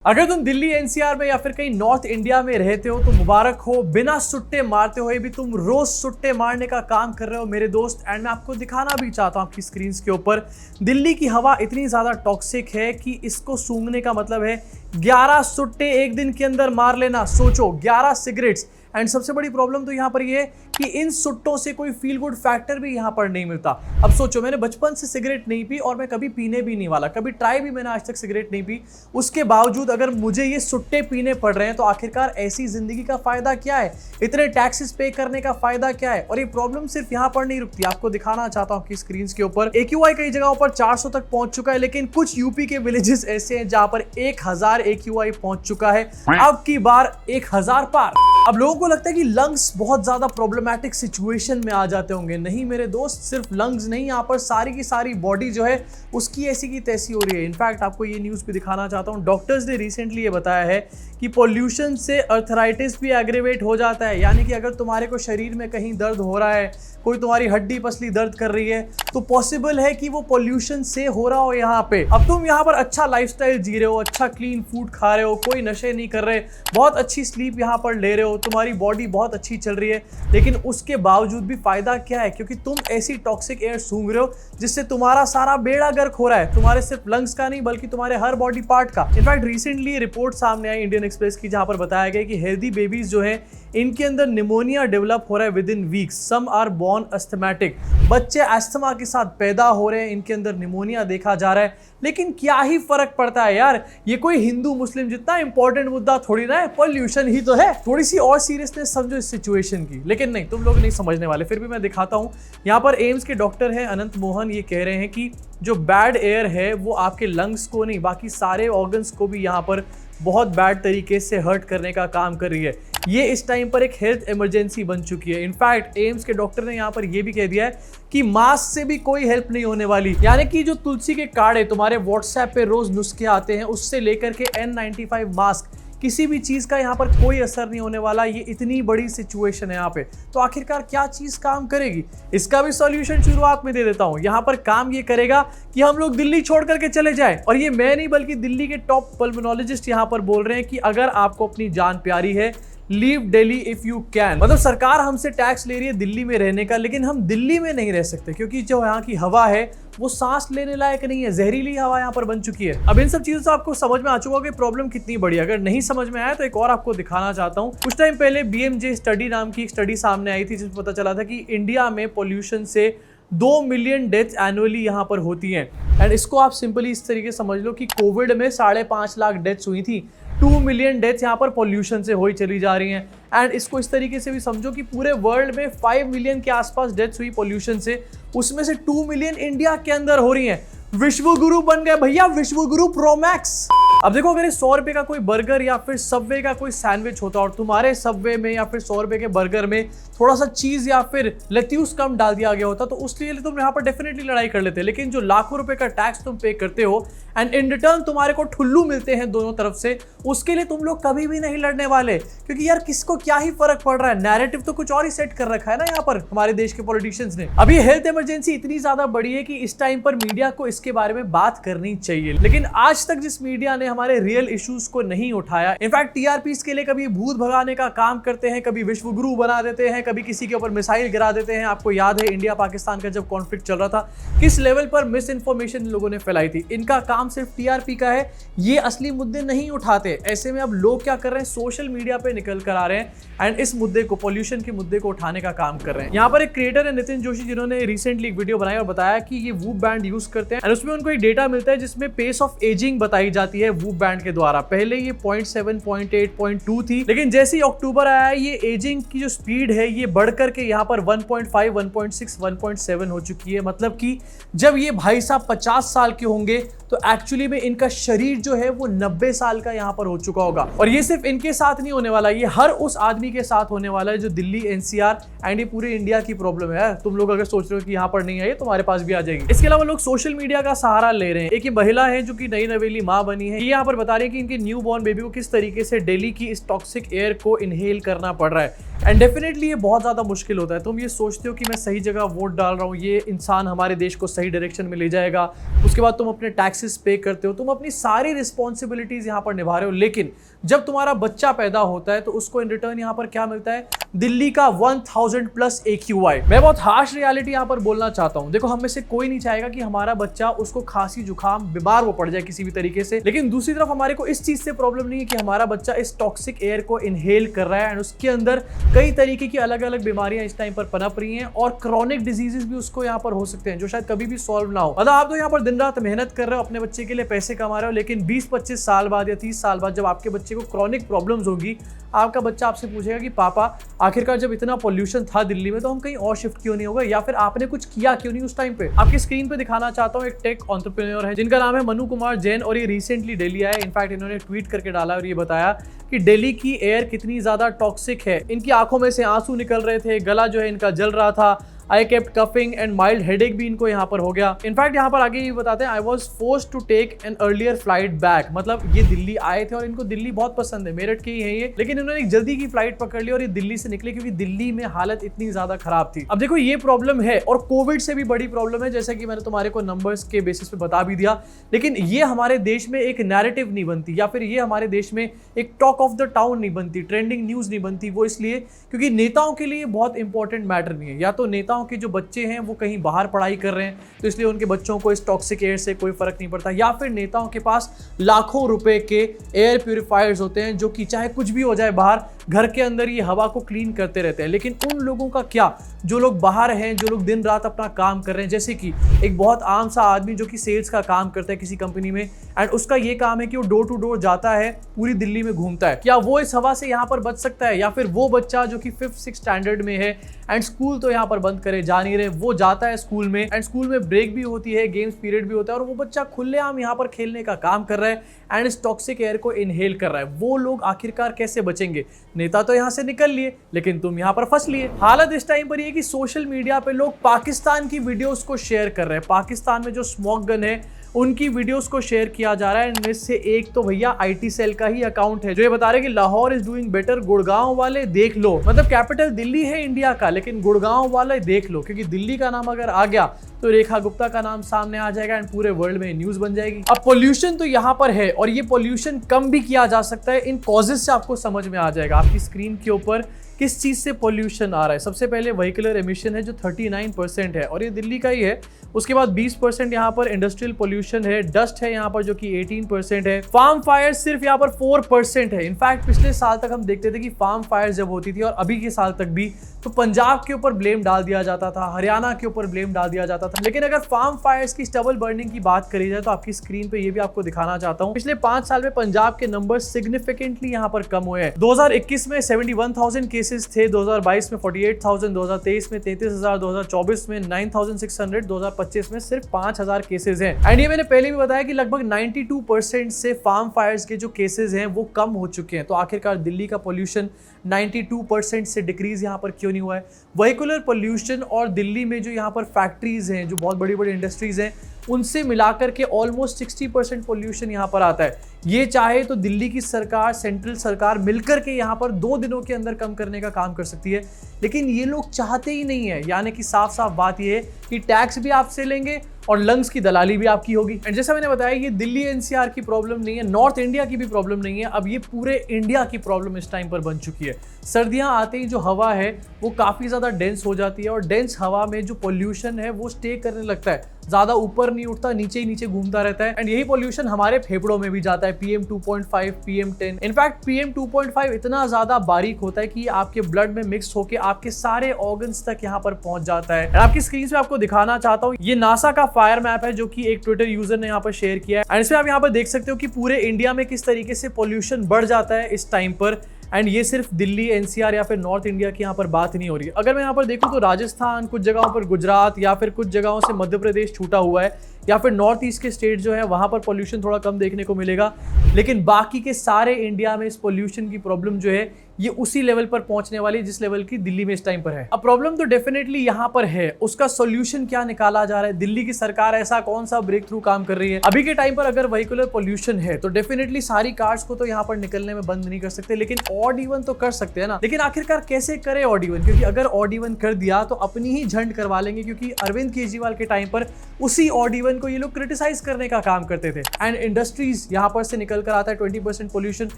अगर तुम दिल्ली एनसीआर में या फिर कहीं नॉर्थ इंडिया में रहते हो तो मुबारक हो। बिना सुट्टे मारते हुए भी तुम रोज सुट्टे मारने का काम कर रहे हो मेरे दोस्त। एंड मैं आपको दिखाना भी चाहता हूं आपकी स्क्रीन के ऊपर, दिल्ली की हवा इतनी ज्यादा टॉक्सिक है कि इसको सूंघने का मतलब है 11 सुट्टे एक दिन के अंदर मार लेना। सोचो 11 सिगरेट्स। एंड सबसे बड़ी प्रॉब्लम तो यहाँ पर ये कि इन सुट्टों से कोई फील गुड फैक्टर भी यहाँ पर नहीं मिलता। अब सोचो, मैंने बचपन से सिगरेट नहीं पी और मैं कभी पीने भी नहीं वाला, कभी ट्राई भी मैंने आज तक सिगरेट नहीं पी। उसके बावजूद अगर मुझे ये सुट्टे पीने पड़ रहे हैं तो आखिरकार ऐसी जिंदगी का फायदा क्या है? इतने टैक्सेस पे करने का फायदा क्या है? और ये प्रॉब्लम सिर्फ यहाँ पर नहीं रुकती, आपको दिखाना चाहता हूँ आपकी स्क्रीन के ऊपर। AQI कई जगहों पर 400 तक पहुंच चुका है, लेकिन कुछ यूपी के विलेजेस ऐसे हैं जहां पर 1000 AQI पहुंच चुका है। अब की बार 1000 पार। अब लोगों को लगता है कि लंग्स बहुत ज्यादा प्रॉब्लमैटिक सिचुएशन में आ जाते होंगे। नहीं मेरे दोस्त, सिर्फ लंग्स नहीं, यहाँ पर सारी की सारी बॉडी जो है उसकी ऐसी की तैसी हो रही है। इनफैक्ट आपको ये न्यूज़ भी दिखाना चाहता हूँ, डॉक्टर्स ने रिसेंटली ये बताया है कि पॉल्यूशन से अर्थराइटिस भी एग्रेवेट हो जाता है। यानी कि अगर तुम्हारे को शरीर में कहीं दर्द हो रहा है, कोई तुम्हारी हड्डी पसली दर्द कर रही है, तो पॉसिबल है कि वो पॉल्यूशन से हो रहा हो यहाँ पे। अब तुम यहाँ पर अच्छा लाइफस्टाइल जी रहे हो, अच्छा क्लीन फूड खा रहे हो, कोई नशे नहीं कर रहे, बहुत अच्छी स्लीप यहाँ पर ले रहे हो, तुम्हारी बॉडी बहुत अच्छी चल रही है, लेकिन उसके बावजूद भी फायदा क्या है? क्योंकि तुम ऐसी टॉक्सिक एयर सूंघ रहे हो जिससे तुम्हारा सारा बेड़ा गर्क हो रहा है। तुम्हारे सिर्फ लंग्स का नहीं बल्कि तुम्हारे हर बॉडी पार्ट का। इनफैक्ट रिसेंटली रिपोर्ट सामने आई इंडियन एक्सप्रेस की, जहां पर बताया गया कि हेल्दी बेबीज जो हैं इनके अंदर निमोनिया डेवलप हो रहा है within weeks. Some are born asthmatic. बच्चे अस्थमा के साथ पैदा हो रहे हैं, इनके अंदर निमोनिया देखा जा रहा है। लेकिन क्या ही फर्क पड़ता है यार, ये कोई हिंदू मुस्लिम जितना इंपॉर्टेंट मुद्दा थोड़ी ना है, पॉल्यूशन ही तो है। थोड़ी सी और सीरियसनेस समझो इस सिचुएशन की, लेकिन नहीं, तुम लोग नहीं समझने वाले। फिर भी मैं दिखाता हूँ। यहाँ पर एम्स के डॉक्टर हैं अनंत मोहन, ये कह रहे हैं कि जो बैड एयर है वो आपके लंग्स को नहीं बाकी सारे ऑर्गन्स को भी यहाँ पर बहुत बैड तरीके से हर्ट करने का काम कर रही है। ये इस टाइम पर एक हेल्थ इमरजेंसी बन चुकी है। इनफैक्ट एम्स के डॉक्टर ने यहाँ पर यह भी कह दिया है कि मास्क से भी कोई हेल्प नहीं होने वाली। यानी कि जो तुलसी के काढ़े तुम्हारे व्हाट्सएप पे रोज नुस्खे आते हैं, उससे लेकर के N95 मास्क, किसी भी चीज का यहाँ पर कोई असर नहीं होने वाला। ये इतनी बड़ी सिचुएशन है यहाँ पे, तो आखिरकार क्या चीज काम करेगी? इसका भी सॉल्यूशन शुरुआत में दे देता हूँ। यहाँ पर काम ये करेगा कि हम लोग दिल्ली छोड़ करके चले जाएं। और ये मैं नहीं बल्कि दिल्ली के टॉप पल्मोनोलॉजिस्ट यहाँ पर बोल रहे हैं कि अगर आपको अपनी जान प्यारी है, leave Delhi if you can. मतलब सरकार हमसे टैक्स ले रही है दिल्ली में रहने का, लेकिन हम दिल्ली में नहीं रह सकते क्योंकि जो यहाँ की हवा है वो सांस लेने लायक नहीं है, जहरीली हवा यहाँ पर बन चुकी है। अब इन सब चीजों से आपको समझ में आ चुका कि प्रॉब्लम कितनी बड़ी है। अगर नहीं समझ में आया तो एक और आपको दिखाना चाहता हूँ। कुछ टाइम पहले BMJ स्टडी नाम की एक स्टडी सामने आई थी, जिसमें पता चला था कि इंडिया में पॉल्यूशन से 2 मिलियन डेथ्स एनुअली यहाँ पर होती हैं। एंड इसको आप सिंपली इस तरीके समझ लो कि कोविड में 5.5 लाख डेथ्स हुई थी, 2 मिलियन डेथ्स यहाँ पर पॉल्यूशन से हो चली जा रही हैं। एंड इसको इस तरीके से भी समझो कि पूरे वर्ल्ड में 5 मिलियन के आसपास डेथ्स हुई पॉल्यूशन से, उसमें से 2 मिलियन इंडिया के अंदर हो रही हैं। विश्व गुरु बन गए भैया, विश्व गुरु प्रो मैक्स। अब देखो, अगर 100 रुपए का कोई बर्गर या फिर सबवे का कोई सैंडविच होता और तुम्हारे सबवे में या फिर 100 रुपए के बर्गर में थोड़ा सा चीज या फिर लेट्यूस कम डाल दिया गया होता, तो उसके लिए तुम यहाँ पर डेफिनेटली लड़ाई कर लेते। लेकिन जो लाखों रुपए का टैक्स तुम पे करते हो एंड इन रिटर्न तुम्हारे को ठुल्लू मिलते हैं दोनों तरफ से, उसके लिए तुम लोग कभी भी नहीं लड़ने वाले। क्योंकि यार किसको क्या ही फर्क पड़ रहा है, नैरेटिव तो कुछ और ही सेट कर रखा है ना यहाँ पर हमारे देश के पॉलिटिशियंस ने। अभी हेल्थ इमरजेंसी इतनी ज्यादा बड़ी है कि इस टाइम पर मीडिया को इसके बारे में बात करनी चाहिए, लेकिन आज तक जिस मीडिया ने हमारे रियल इश्यूज को नहीं उठाया, इनफैक्ट TRPs के लिए कभी भूत भगाने का काम करते हैं, कभी विश्व गुरु बना देते हैं, कभी किसी के ऊपर मिसाइल गिरा देते हैं। आपको याद है इंडिया पाकिस्तान का जब कॉन्फ्लिक्ट चल रहा था, किस लेवल पर मिस इन्फॉर्मेशन लोगों ने फैलाई थी। इनका काम सिर्फ TRP का है, ये असली मुद्दे नहीं उठाते। ऐसे में अब लोग क्या कर रहे हैं, सोशल मीडिया पे निकल कर आ रहे हैं एंड इस मुद्दे को, पॉल्यूशन के मुद्दे को उठाने का काम कर रहे हैं। यहाँ पर एक क्रिएटर है नितिन जोशी, जिन्होंने रिसेंटली एक वीडियो बनाई और बताया कि ये वूप बैंड यूज करते हैं एंड उसमें उनको एक डेटा मिलता है जिसमें पेस ऑफ एजिंग बताई जाती है वूप बैंड के द्वारा। पहले ये 0.7, 0.8, 0.2 थी, लेकिन जैसे ही अक्टूबर आया ये एजिंग की जो स्पीड है ये बढ़ करके यहाँ पर 1.5, 1.6, 1.7 हो चुकी है। मतलब कि जब ये भाई साहब 50 साल के होंगे तो एक्चुअली में इनका शरीर जो है वो 90 साल का यहाँ पर हो चुका होगा। और ये सिर्फ इनके साथ नहीं होने वाला, ये हर उस आदमी के साथ होने वाला है जो दिल्ली NCR एंड ये पूरे इंडिया की प्रॉब्लम है। तुम लोग अगर सोच रहे हो कि यहाँ पर नहीं आई, तुम्हारे पास भी आ जाएगी। इसके अलावा लोग सोशल मीडिया का सहारा ले रहे हैं। एक ये महिला है जो कि नई नवेली माँ बनी है, ये यहाँ पर बता रहे हैं कि इनके न्यू बॉर्न बेबी को किस तरीके से दिल्ली की इस टॉक्सिक एयर को इनहेल करना पड़ रहा है। एंड डेफिनेटली ये बहुत ज्यादा मुश्किल होता है। तुम ये सोचते हो कि मैं सही जगह वोट डाल रहा हूँ, ये इंसान हमारे देश को सही डायरेक्शन में ले जाएगा, उसके बाद तुम अपने टैक्सेस पे करते हो, तुम अपनी सारी रिस्पॉन्सिबिलिटीज यहाँ पर निभा रहे हो, लेकिन जब तुम्हारा बच्चा पैदा होता है तो उसको इन रिटर्न यहाँ पर क्या मिलता है? दिल्ली का 1000+ AQI। मैं बहुत हार्श रियलिटी यहाँ पर बोलना चाहता हूँ। देखो, हम में से कोई नहीं चाहेगा कि हमारा बच्चा, उसको खांसी जुकाम बीमार वो पड़ जाए किसी भी तरीके से, लेकिन दूसरी तरफ हमारे को इस चीज से प्रॉब्लम नहीं है कि हमारा बच्चा इस टॉक्सिक एयर को इनहेल कर रहा है एंड उसके अंदर कई तरीके की अलग अलग बीमारियां इस टाइम पर पनप रही हैं और क्रॉनिक डिजीजेस भी उसको यहाँ पर हो सकते हैं जो शायद कभी भी सॉल्व ना हो। मतलब आप तो यहाँ पर दिन रात मेहनत कर रहे हो, अपने बच्चे के लिए पैसे कमा रहे हो, लेकिन 20-25 साल बाद या 30 साल बाद जब आपके बच्चे को क्रॉनिक प्रॉब्लम्स होगी, आपका बच्चा आपसे पूछेगा कि पापा, आखिरकार जब इतना पॉल्यूशन था दिल्ली में तो हम कहीं और शिफ्ट क्यों नहीं होगा, या फिर आपने कुछ किया क्यों नहीं उस टाइम पे। आपकी स्क्रीन पे दिखाना चाहता हूँ एक टेक एंटरप्रेन्योर है जिनका नाम है मनु कुमार जैन, और ये रिसेंटली दिल्ली आए। इनफैक्ट इन्होंने ट्वीट करके डाला और ये बताया कि दिल्ली की एयर कितनी ज्यादा टॉक्सिक है। इनकी आंखों में से आंसू निकल रहे थे, गला जो है इनका जल रहा था, I kept coughing and mild headache भी इनको यहाँ पर हो गया। इनफैक्ट यहाँ पर आगे ये बताते हैं, I was forced to take an earlier flight back. मतलब ये दिल्ली आए थे और इनको दिल्ली बहुत पसंद है, मेरठ के ही है ये, लेकिन इन्होंने एक जल्दी की फ्लाइट पकड़ ली और ये दिल्ली से निकले क्योंकि दिल्ली में हालत इतनी ज्यादा खराब थी। अब देखो, ये प्रॉब्लम है और कोविड से भी बड़ी प्रॉब्लम है, जैसा कि मैंने तुम्हारे को नंबर्स के बेसिस पे बता भी दिया, लेकिन ये हमारे देश में एक नैरेटिव नहीं बनती, या फिर ये हमारे देश में एक टॉक ऑफ द टाउन नहीं बनती, ट्रेंडिंग न्यूज नहीं बनती। वो इसलिए क्योंकि नेताओं के लिए बहुत इंपॉर्टेंट मैटर नहीं है, या तो नेताओं के जो बच्चे हैं वो कहीं बाहर पढ़ाई कर रहे हैं तो इसलिए उनके बच्चों को इस टॉक्सिक एयर से कोई फर्क नहीं पड़ता, या फिर नेताओं के पास लाखों रुपए के एयर प्यूरिफायर्स होते हैं जो कि चाहे कुछ भी हो जाए बाहर, घर के अंदर ये हवा को क्लीन करते रहते हैं। लेकिन उन लोगों का क्या, जो लोग बाहर हैं, जो लोग दिन रात अपना काम कर रहे हैं, जैसे कि एक बहुत आम सा आदमी जो कि सेल्स का काम करता है किसी कंपनी में, एंड उसका ये काम है कि वो डोर टू डोर जाता है, पूरी दिल्ली में घूमता है, क्या वो इस हवा से यहाँ पर बच सकता है? या फिर वो बच्चा जो कि 5th-6th स्टैंडर्ड में है एंड स्कूल तो यहाँ पर बंद करे जा नहीं रहे, वो जाता है स्कूल में एंड स्कूल में ब्रेक भी होती है, गेम्स पीरियड भी होता है, और वो बच्चा खुलेआम यहाँ पर खेलने का काम कर रहा है एंड इस टॉक्सिक एयर को इनहेल कर रहा है। वो लोग आखिरकार कैसे बचेंगे? नेता तो यहाँ से निकल लिए, लेकिन तुम यहाँ पर फंस लिए। हालत इस टाइम पर ये कि सोशल मीडिया पे लोग पाकिस्तान की वीडियोस को शेयर कर रहे हैं। पाकिस्तान में जो स्मोक गन है उनकी वीडियोस को शेयर किया जा रहा है। इनमें से एक तो भैया IT सेल का ही अकाउंट है जो ये बता रहे हैं कि Lahore is doing better, Gurgaon वाले देख लो। मतलब कैपिटल दिल्ली है इंडिया का, लेकिन गुड़गांव वाले देख लो, क्योंकि दिल्ली का नाम अगर आ गया तो रेखा गुप्ता का नाम सामने आ जाएगा एंड पूरे वर्ल्ड में न्यूज बन जाएगी। अब पोल्यूशन तो यहाँ पर है और ये पोल्यूशन कम भी किया जा सकता है। इन कॉजेज से आपको समझ में आ जाएगा। आपकी स्क्रीन के ऊपर किस चीज से पोल्यूशन आ रहा है। सबसे पहले व्हीकलर एमिशन है जो 39% है और ये दिल्ली का ही है। उसके बाद 20% यहाँ पर इंडस्ट्रियल पोल्यूशन है, डस्ट है यहाँ पर जो कि 18% है। फार्म फायर सिर्फ यहाँ पर 4% है। इनफैक्ट पिछले साल तक हम देखते थे कि फार्म फायर जब होती थी और अभी के साल तक भी, तो पंजाब के ऊपर ब्लेम डाल दिया जाता था, हरियाणा के ऊपर ब्लेम डाल दिया जाता था। लेकिन अगर फार्म फायर्स की स्टबल बर्निंग की बात करी जाए तो आपकी स्क्रीन पे ये भी आपको दिखाना चाहता हूँ। पिछले 5 साल में पंजाब के नंबर सिग्निफिकेंटली यहाँ पर कम हुए हैं। 2021 में 71,000 केसेस थे, 2022 में 48,000, 2023 में 33,000, 2024 में 9,600, 2025 में सिर्फ 5,000 केसेस हैं। एंड ये मैंने पहले भी बताया कि लगभग 92% से फार्म फायर्स के जो केसेस हैं वो कम हो चुके हैं। तो आखिरकार दिल्ली का पोल्यूशन 92% से डिक्रीज यहाँ पर क्यों नहीं हुआ है? व्हीकुलर पोल्यूशन और दिल्ली में जो यहाँ पर फैक्ट्रीज हैं, जो बहुत बड़ी बड़ी इंडस्ट्रीज हैं, उनसे मिलाकर के ऑलमोस्ट 60% पोल्यूशन यहाँ पर आता है। ये चाहे तो दिल्ली की सरकार, सेंट्रल सरकार मिलकर के यहाँ पर 2 दिनों के अंदर कम करने का काम कर सकती है, लेकिन ये लोग चाहते ही नहीं है। यानी कि साफ साफ बात ये है कि टैक्स भी आपसे लेंगे और लंग्स की दलाली भी आपकी होगी। एंड जैसा मैंने बताया, ये दिल्ली NCR की प्रॉब्लम नहीं है, नॉर्थ इंडिया की भी प्रॉब्लम नहीं है, अब ये पूरे इंडिया की प्रॉब्लम इस टाइम पर बन चुकी है। सर्दियां आते ही जो हवा है वो काफ़ी ज़्यादा डेंस हो जाती है और डेंस हवा में जो पोल्यूशन है वो स्टे करने लगता है, ज़्यादा ऊपर नहीं उठता, नीचे ही नीचे घूमता रहता है। एंड यही पोल्यूशन हमारे फेफड़ों में भी जाता है, PM 2.5, PM 10। इनफैक्ट PM 2.5 इतना ज़्यादा बारीक होता है कि आपके ब्लड में मिक्स होकर आपके सारे ऑर्गन्स तक यहाँ पर पहुंच जाता है। आपकी स्क्रीन पे आपको दिखाना चाहता हूँ, ये नासा का फायर मैप है जो कि एक ट्विटर यूजर ने यहाँ पर शेयर किया है। एंड इसमें आप यहाँ पर देख सकते हो कि पूरे इंडिया में किस तरीके से पोल्यूशन बढ़ जाता है इस टाइम पर। एंड ये सिर्फ दिल्ली NCR या फिर नॉर्थ इंडिया की यहाँ पर बात नहीं हो रही है। अगर मैं यहाँ पर देखूँ तो राजस्थान, कुछ जगहों पर गुजरात या फिर कुछ जगहों से मध्य प्रदेश छूटा हुआ है, या फिर नॉर्थ ईस्ट के स्टेट जो है वहाँ पर पोल्यूशन थोड़ा कम देखने को मिलेगा। लेकिन बाकी के सारे इंडिया में इस पोल्यूशन की प्रॉब्लम जो है ये उसी लेवल पर पहुंचने वाली है जिस लेवल की दिल्ली में इस टाइम पर है। अब प्रॉब्लम तो डेफिनेटली यहाँ पर है, उसका सोल्यूशन क्या निकाला जा रहा है? दिल्ली की सरकार ऐसा कौन सा ब्रेक थ्रू काम कर रही है? अभी के टाइम पर अगर व्हीकुलर पोल्यूशन है तो डेफिनेटली सारी कार्स को तो यहाँ पर निकलने में बंद नहीं कर सकते, लेकिन ऑड इवन तो कर सकते हैं ना। लेकिन आखिरकार कैसे करे ऑड इवन? क्योंकि अगर ऑड इवन कर दिया तो अपनी ही झंड करवा लेंगे, क्योंकि अरविंद केजरीवाल के टाइम पर उसी ऑड इवन को ये लोग क्रिटिसाइज करने का काम करते थे। एंड इंडस्ट्रीज यहां पर से निकल कर आता है 20% पोल्यूशन,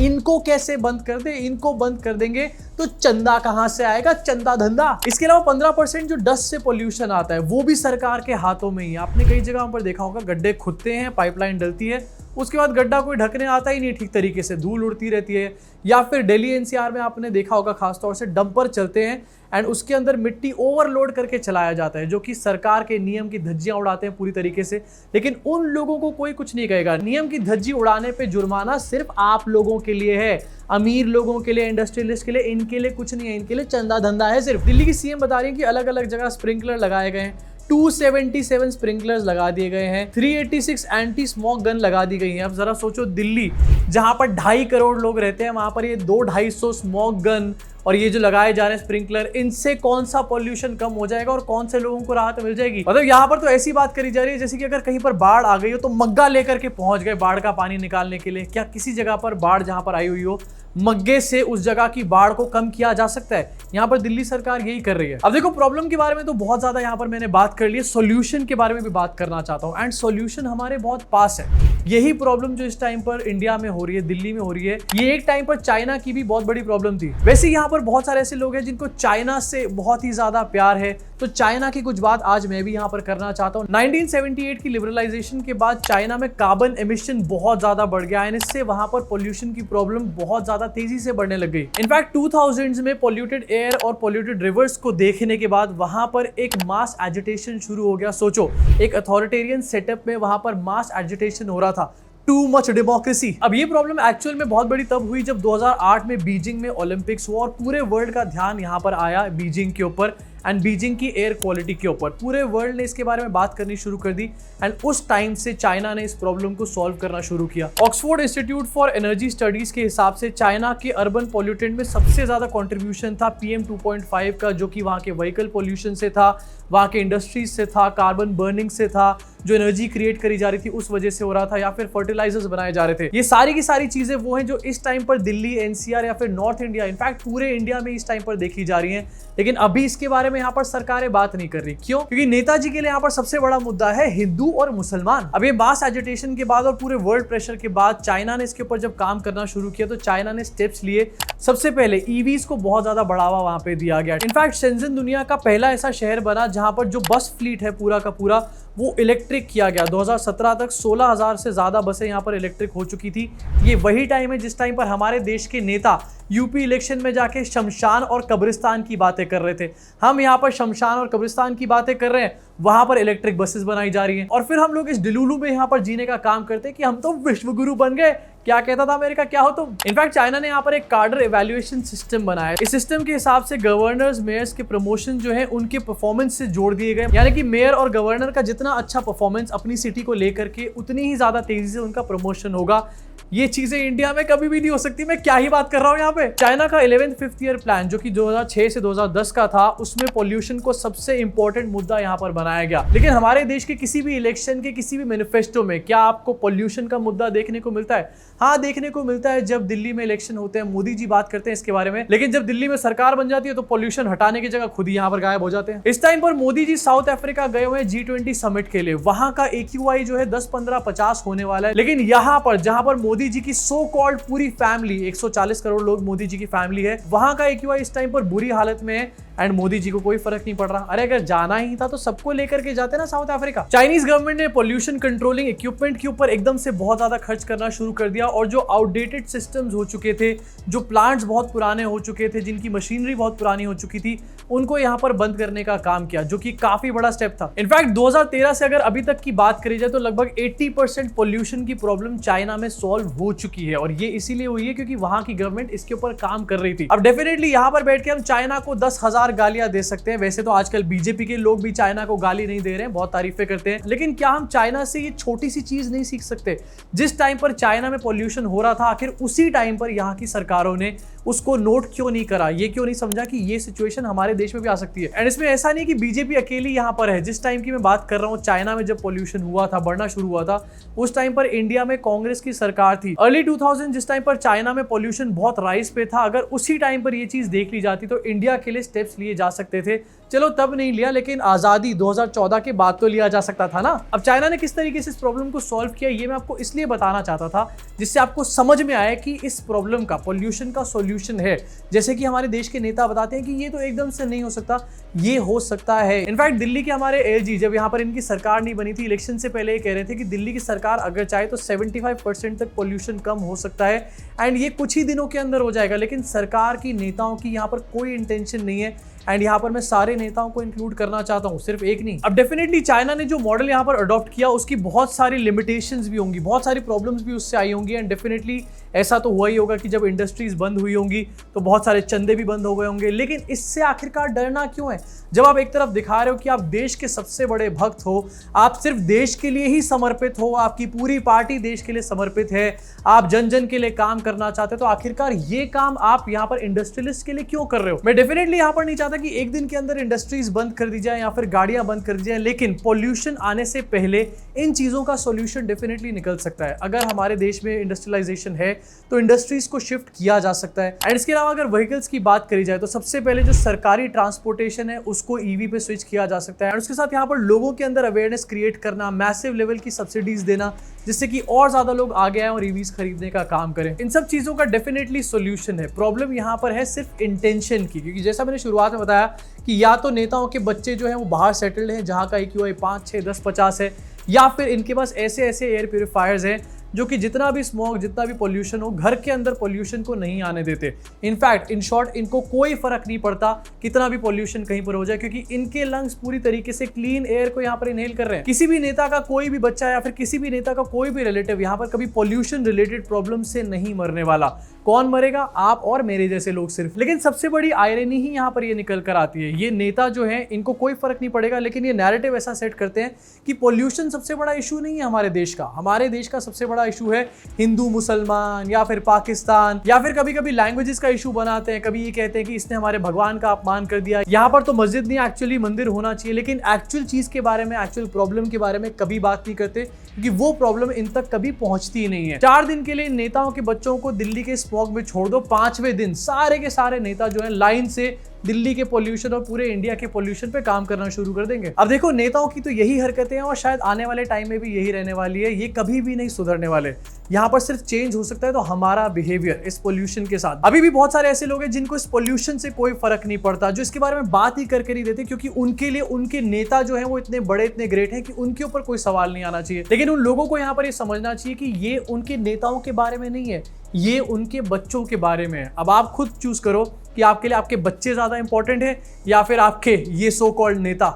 इनको कैसे बंद कर दे, इनको बंद कर देंगे तो चंदा कहां से आएगा, चंदा धंधा। इसके अलावा 15% जो डस्ट से पोल्यूशन आता है वो भी सरकार के हाथों में ही है। आपने कई जगहों पर देखा होगा गड्ढे खुदते हैं, पाइपलाइन डलती है, उसके बाद गड्ढा कोई ढकने आता ही नहीं ठीक तरीके से, धूल उड़ती रहती है। या फिर दिल्ली एनसीआर में आपने देखा होगा खासतौर से डंपर चलते हैं एंड उसके अंदर मिट्टी ओवरलोड करके चलाया जाता है, जो कि सरकार के नियम की धज्जियां उड़ाते हैं पूरी तरीके से। लेकिन उन लोगों को कोई कुछ नहीं कहेगा। नियम की धज्जी उड़ाने पे जुर्माना सिर्फ आप लोगों के लिए है, अमीर लोगों के लिए, इंडस्ट्रियलिस्ट के लिए, इनके लिए कुछ नहीं है, इनके लिए चंदा धंधा है सिर्फ। दिल्ली की सीएम बता रही है कि अलग अलग जगह स्प्रिंकलर लगाए गए हैं, 277 स्प्रिंकलर्स लगा दिए गए हैं, 386 एंटी स्मोक गन लगा दी गई हैं। अब जरा सोचो, दिल्ली जहां पर 2.5 करोड़ लोग रहते हैं, वहां पर ये 200-250 स्मोक गन और ये जो लगाए जा रहे हैं स्प्रिंकलर, इनसे कौन सा पॉल्यूशन कम हो जाएगा और कौन से लोगों को राहत मिल जाएगी। मतलब यहाँ पर तो ऐसी बात करी जा रही है जैसे कि अगर कहीं पर बाढ़ आ गई हो तो मग्गा लेकर के पहुंच गए बाढ़ का पानी निकालने के लिए। क्या किसी जगह पर बाढ़ जहां पर आई हुई हो, मग्गे से उस जगह की बाढ़ को कम किया जा सकता है? यहाँ पर दिल्ली सरकार यही कर रही है। अब देखो, प्रॉब्लम के बारे में तो बहुत ज्यादा यहाँ पर मैंने बात कर ली है, सॉल्यूशन के बारे में भी बात करना चाहता हूँ। एंड सॉल्यूशन हमारे बहुत पास है। यही प्रॉब्लम जो इस टाइम पर इंडिया में हो रही है, दिल्ली में हो रही है, ये एक टाइम पर चाइना की भी बहुत बड़ी प्रॉब्लम थी। वैसे यहाँ पर बहुत सारे ऐसे लोग हैं जिनको चाइना से बहुत ही ज्यादा प्यार है, तो चाइना की कुछ बात आज मैं भी यहाँ पर करना चाहता हूँ। 1978 की लिबरलाइजेशन के बाद चाइना में कार्बन एमिशन बहुत ज्यादा बढ़ गया है, इससे वहां पर पोल्यूशन की प्रॉब्लम बहुत ज्यादा तेजी से बढ़ने लग गई। इनफैक्ट 2000s में पोल्यूटेड एयर और पोल्यूटेड रिवर्स को देखने के बाद वहां पर एक मास एजिटेशन शुरू हो गया। सोचो, एक अथॉरिटेरियन सेटअप में वहां पर मास एजिटेशन हो रहा था, टू मच डेमोक्रेसी। अब ये प्रॉब्लम एक्चुअल में बहुत बड़ी तब हुई जब 2008 में बीजिंग में ओलंपिक्स हुआ और पूरे वर्ल्ड का ध्यान यहां पर आया बीजिंग के ऊपर एंड बीजिंग की एयर क्वालिटी के ऊपर। पूरे वर्ल्ड ने इसके बारे में बात करनी शुरू कर दी एंड उस टाइम से चाइना ने इस प्रॉब्लम को सॉल्व करना शुरू किया। Oxford institute for energy studies के हिसाब से चाइना के अर्बन पॉल्यूटेंट में सबसे ज्यादा कंट्रीब्यूशन था PM 2.5 का, जो कि वहां के व्हीकल पॉल्यूशन से था, वहां के इंडस्ट्रीज से था, कार्बन बर्निंग से था, जो एनर्जी क्रिएट करी जा रही थी उस वजह से हो रहा था, या फिर फर्टिलाइजर्स बनाए जा रहे थे। ये सारी की सारी चीजें वो हैं जो इस टाइम पर दिल्ली एनसीआर या फिर नॉर्थ इंडिया, इनफैक्ट पूरे इंडिया में इस टाइम पर देखी जा रही हैं। लेकिन अभी इसके बारे में यहाँ पर सरकारें बात नहीं कर रही। क्यों? क्योंकि नेताजी के लिए यहाँ पर सबसे बड़ा मुद्दा है हिंदू और मुसलमान। अब ये मास एजिटेशन के बाद और पूरे वर्ल्ड प्रेशर के बाद चाइना ने इसके ऊपर जब काम करना शुरू किया तो चाइना ने स्टेप्स लिए। सबसे पहले ईवीज को बहुत ज्यादा बढ़ावा वहां पे दिया गया। इनफैक्ट शेंजन दुनिया का पहला ऐसा शहर बना जहां पर जो बस फ्लीट है पूरा का पूरा वो इलेक्ट्रिक किया गया। 2017 तक 16,000 से ज्यादा बसें यहाँ पर इलेक्ट्रिक हो चुकी थी। ये वही टाइम है जिस टाइम पर हमारे देश के नेता यूपी इलेक्शन में जाके शमशान और कब्रिस्तान की बातें कर रहे थे। हम यहाँ पर शमशान और कब्रिस्तान की बातें कर रहे हैं, वहां पर इलेक्ट्रिक बसेस बनाई जा रही हैं। और फिर हम लोग इस डिलूलू में यहाँ पर जीने का काम करते हैं कि हम तो विश्वगुरु बन गए। क्या कहता था अमेरिका, क्या हो तुम। इनफैक्ट चाइना ने यहाँ पर एक कार्डर इवैल्यूएशन सिस्टम बनाया। इस सिस्टम के हिसाब से गवर्नर्स, मेयर्स के प्रमोशन जो है उनके परफॉर्मेंस से जोड़ दिए गए। यानी कि मेयर और गवर्नर का जितना अच्छा परफॉर्मेंस अपनी सिटी को लेकर के, उतनी ही ज्यादा तेजी से उनका प्रमोशन होगा। ये चीजें इंडिया में कभी भी नहीं हो सकती। मैं क्या ही बात कर रहा हूँ यहाँ पे। चाइना का 11th 5th ईयर प्लान जो कि 2006 से 2010 का था, उसमें पोल्यूशन को सबसे इंपॉर्टेंट मुद्दा यहाँ पर बनाया गया। लेकिन हमारे देश के किसी भी इलेक्शन के किसी भी मैनिफेस्टो में क्या आपको पोल्यूशन का मुद्दा देखने को मिलता है? हाँ, देखने को मिलता है। जब दिल्ली में इलेक्शन होते हैं, मोदी जी बात करते हैं इसके बारे में, लेकिन जब दिल्ली में सरकार बन जाती है तो पोल्यूशन हटाने की जगह खुद ही यहाँ पर गायब हो जाते हैं। इस टाइम पर मोदी जी साउथ अफ्रीका गए हुए हैं G20 समिट के लिए। वहां का AQI जो है 10, 15, 50 होने वाला है। लेकिन यहाँ पर जहां पर मोदी जी की सो कॉल्ड पूरी फैमिली, 140 करोड़ लोग मोदी जी की फैमिली है, वहां का AQI इस टाइम पर बुरी हालत में है एंड मोदी जी को कोई फर्क नहीं पड़ रहा। अरे अगर जाना ही था तो सबको लेकर के जाते ना साउथ अफ्रीका। चाइनीज गवर्नमेंट ने पोल्यूशन कंट्रोलिंग इक्विपमेंट के ऊपर एकदम से बहुत ज्यादा खर्च करना शुरू कर दिया और जो आउटडेटेड सिस्टम्स हो चुके थे, जो प्लांट्स बहुत पुराने हो चुके थे, जिनकी मशीनरी बहुत पुरानी हो चुकी थी, उनको यहाँ पर बंद करने का काम किया, जो कि काफी बड़ा स्टेप था। इनफैक्ट 2013 से अगर अभी तक की बात करी जाए तो लगभग 80% पोल्यूशन की प्रॉब्लम चाइना में सॉल्व हो चुकी है और ये इसीलिए हुई है क्योंकि वहां की गवर्नमेंट इसके ऊपर काम कर रही थी। अब डेफिनेटली यहाँ पर बैठ के हम चाइना को 10,000 गालियां दे सकते हैं। वैसे तो आजकल बीजेपी के लोग भी चाइना को गाली नहीं दे रहे हैं, बहुत तारीफें करते हैं, लेकिन क्या हम चाइना से ये छोटी सी चीज नहीं सीख सकते? जिस टाइम पर चाइना में पोल्यूशन हो रहा था, आखिर उसी टाइम पर यहाँ की सरकारों ने उसको नोट क्यों नहीं करा? ये क्यों नहीं समझा कि ये सिचुएशन हमारे देश में भी आ सकती है? एंड इसमें ऐसा नहीं कि बीजेपी अकेली यहाँ पर है। जिस टाइम की मैं बात कर रहा हूँ, चाइना में जब पोल्यूशन हुआ था, बढ़ना शुरू हुआ था, उस टाइम पर इंडिया में कांग्रेस की सरकार थी। अर्ली 2000 जिस टाइम पर चाइना में पोल्यूशन बहुत राइज पे था, अगर उसी टाइम पर ये चीज देख ली जाती तो इंडिया के लिए स्टेप्स लिए जा सकते थे चलो तब नहीं लिया, लेकिन आजादी 2014 के बाद तो लिया जा सकता था ना। अब चाइना ने किस तरीके से इस प्रॉब्लम को सॉल्व किया ये मैं आपको इसलिए बताना चाहता था जिससे आपको समझ में आए कि इस प्रॉब्लम का, पोल्यूशन का सॉल्यूशन है। जैसे कि हमारे देश के नेता बताते हैं कि ये तो एकदम से नहीं हो सकता, ये हो सकता है। इनफैक्ट दिल्ली के हमारे एलजी, जब यहाँ पर इनकी सरकार नहीं बनी थी, इलेक्शन से पहले ये कह रहे थे कि दिल्ली की सरकार अगर चाहे तो 75% तक पोल्यूशन कम हो सकता है एंड ये कुछ ही दिनों के अंदर हो जाएगा। लेकिन सरकार की, नेताओं की यहाँ पर कोई इंटेंशन नहीं है एंड यहाँ पर मैं सारे नेताओं को इंक्लूड करना चाहता हूँ, सिर्फ एक नहीं। अब डेफिनेटली चाइना ने जो मॉडल यहाँ पर अडॉप्ट किया उसकी बहुत सारी लिमिटेशंस भी होंगी, बहुत सारी प्रॉब्लम्स भी उससे आई होंगी एंड डेफिनेटली ऐसा तो हुआ ही होगा कि जब इंडस्ट्रीज बंद हुई होंगी तो बहुत सारे चंदे भी बंद हो गए होंगे। लेकिन इससे आखिरकार डरना क्यों है? जब आप एक तरफ दिखा रहे हो कि आप देश के सबसे बड़े भक्त हो, आप सिर्फ देश के लिए ही समर्पित हो, आपकी पूरी पार्टी देश के लिए समर्पित है, आप जन जन के लिए काम करना चाहते हो, तो आखिरकार ये काम आप यहाँ पर इंडस्ट्रियलिस्ट के लिए क्यों कर रहे हो? मैं डेफिनेटली यहाँ पर नहीं चाहता कि एक दिन के अंदर इंडस्ट्रीज बंद कर दी जाए या फिर गाड़ियां बंद कर दी जाए, लेकिन पॉल्यूशन आने से पहले इन चीजों का सॉल्यूशन डेफिनेटली निकल सकता है। अगर हमारे देश में इंडस्ट्रियलाइजेशन है तो इंडस्ट्रीज को शिफ्ट किया जा सकता है। एंड इसके अलावा अगर व्हीकल्स की बात करी जाए तो सबसे पहले जो सरकारी ट्रांसपोर्टेशन है उसको ईवी पे स्विच किया जा सकता है। और उसके साथ यहाँ पर लोगों के अंदर अवेयरनेस क्रिएट करना, मैसिव लेवल की सब्सिडीज देना, जिससे कि और ज्यादा लोग आगे आए और ईवीज खरीदने का काम करें। इन सब चीजों का डेफिनेटली सॉल्यूशन है। प्रॉब्लम यहाँ पर है सिर्फ इंटेंशन की, क्योंकि जैसा मैंने शुरुआत में बताया कि या तो नेताओं के बच्चे जो हैं वो बाहर सेटल्ड हैं जहाँ का AQI 5, 6, 10, 50 है, या फिर इनके पास ऐसे एयर प्यूरिफायर्स हैं जो कि जितना भी स्मोक, जितना भी पोल्यूशन हो, घर के अंदर पोल्यूशन को नहीं आने देते। इनफैक्ट इन शॉर्ट इनको कोई फर्क नहीं पड़ता कितना भी पोल्यूशन कहीं पर हो जाए, क्योंकि इनके लंग्स पूरी तरीके से क्लीन एयर को यहाँ पर इनहेल कर रहे हैं। किसी भी नेता का कोई भी बच्चा या फिर किसी भी नेता का कोई भी रिलेटिव यहाँ पर कभी पोल्यूशन रिलेटेड प्रॉब्लम से नहीं मरने वाला। कौन मरेगा? आप और मेरे जैसे लोग सिर्फ। लेकिन सबसे बड़ी आयरनी ही यहाँ पर ये निकल कर आती है, ये नेता जो है इनको कोई फर्क नहीं पड़ेगा, लेकिन ये नैरेटिव ऐसा सेट करते हैं कि पोल्यूशन सबसे बड़ा इशू नहीं है हमारे देश का। हमारे देश का सबसे बड़ा इशू है हिंदू मुसलमान या फिर पाकिस्तान, या फिर कभी कभी लैंग्वेजेस का इशू बनाते हैं। कभी ये कहते हैं कि इसने हमारे भगवान का अपमान कर दिया, यहाँ पर तो मस्जिद नहीं एक्चुअली मंदिर होना चाहिए। लेकिन एक्चुअल चीज के बारे में, एक्चुअल प्रॉब्लम के बारे में कभी बात नहीं करते, क्योंकि वो प्रॉब्लम इन तक कभी पहुंचती ही नहीं है। 4 दिन के लिए नेताओं के बच्चों को दिल्ली के स्मॉग में छोड़ दो, 5वें दिन सारे के सारे नेता जो है लाइन से दिल्ली के पोल्यूशन और पूरे इंडिया के पोल्यूशन पे काम करना शुरू कर देंगे। अब देखो, नेताओं की तो यही हरकतें हैं और शायद आने वाले टाइम में भी यही रहने वाली है। ये कभी भी नहीं सुधरने वाले। यहाँ पर सिर्फ चेंज हो सकता है तो हमारा बिहेवियर इस पोल्यूशन के साथ। अभी भी बहुत सारे ऐसे लोग हैं जिनको इस पोल्यूशन से कोई फर्क नहीं पड़ता, जो इसके बारे में बात ही करके नहीं देते, क्योंकि उनके लिए उनके नेता जो है वो इतने बड़े, इतने ग्रेट हैं कि उनके ऊपर कोई सवाल नहीं आना चाहिए। लेकिन उन लोगों को यहाँ पर ये समझना चाहिए कि ये उनके नेताओं के बारे में नहीं है, ये उनके बच्चों के बारे में है। अब आप खुद चूज करो कि आपके लिए आपके बच्चे ज्यादा इंपॉर्टेंट है या फिर आपके ये सो कॉल्ड नेता।